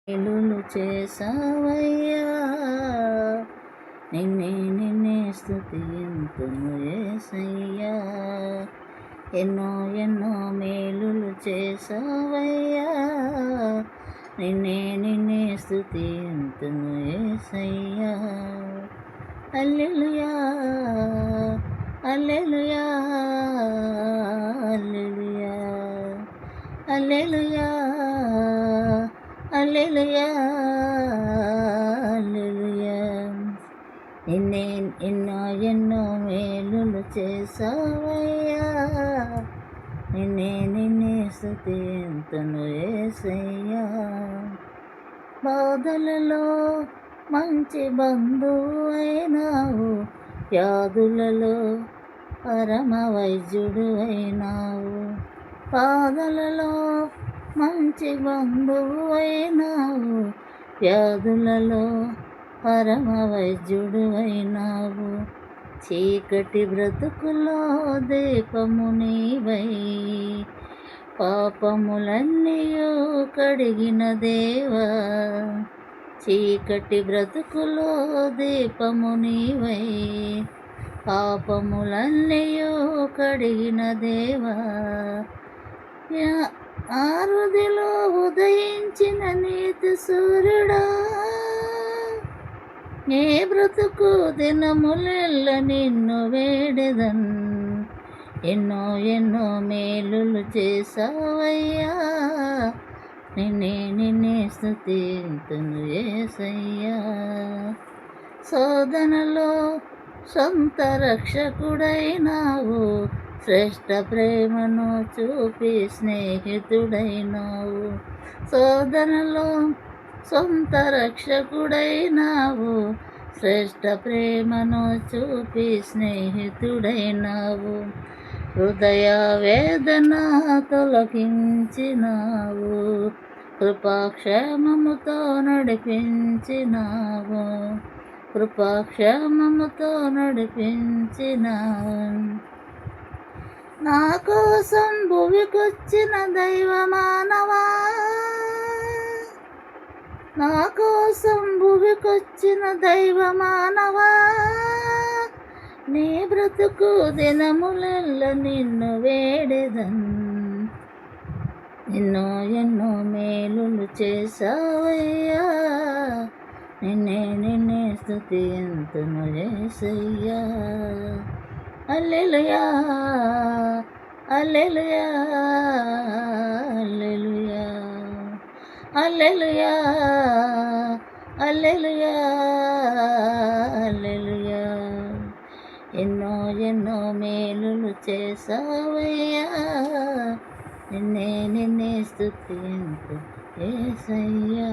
మేలులు చేసావయ్యా, నిన్నే స్తుతింతును యేసయ్యా. ఎన్నో ఎన్నో మేలులు చేసావయ్యా, నిన్నే స్తుతింతును యేసయ్యా. హల్లెలూయా హల్లెలూయా హల్లెలూయా హల్లెలూయా హల్లెలూయా హల్లెలూయా. ఎన్నో ఎన్నో మేలులు చేసావయ్యా, నిన్నే స్తుతింతును యేసయ్యా. బాధలలో మంచి బంధువు అయినావు, వ్యాధులలో పరమ వైద్యుడు అయినావు. బాధలలో మంచి బంధువు అయినావు, వ్యాధులలో పరమ వైద్యుడు అయినావు. చీకటి బ్రతుకులో దీపము నీవై, పాపములన్నీయు కడిగిన దేవా. చీకటి బ్రతుకులో దీపము నీవై, పాపములన్నీయు కడిగిన దేవా. ఆరుదిలో ఉదయించిన నీతి సూర్యుడా, నీ బ్రతుకు దినములెల్ల నిన్ను వేడెదన్. ఎన్నో ఎన్నో మేలులు చేసావయ్యా, నిన్నే స్తుతింతును యేసయ్యా. శోధనలో సొంత రక్షకుడైనావు, శ్రేష్ఠ ప్రేమను చూపి స్నేహితుడైనావు. శోధనలో సొంత రక్షకుడైనావు, శ్రేష్ఠ ప్రేమను చూపి స్నేహితుడైనావు. హృదయ వేదన తొలగించినావు, కృపాక్షేమముతో నడిపించినావు. కృపాక్షేమముతో నడిపించినావు. నా కోసం భువికొచ్చిన దైవమానవా, నా కోసం భువికొచ్చిన దైవమానవా. నీ బ్రతుకు దినములెల్ల నిన్ను వేడెదన్. ఎన్నో ఎన్నో మేలులు చేసావయ్యా, నిన్నే స్తుతింతును యేసయ్యా. హల్లెలూయా హల్లెలూయా హల్లెలూయా హల్లెలూయా హల్లెలూయా హల్లెలూయా. ఎన్నో ఎన్నో మేలులు చేసావయ్యా, నిన్నే స్తుతింతు యేసయ్యా.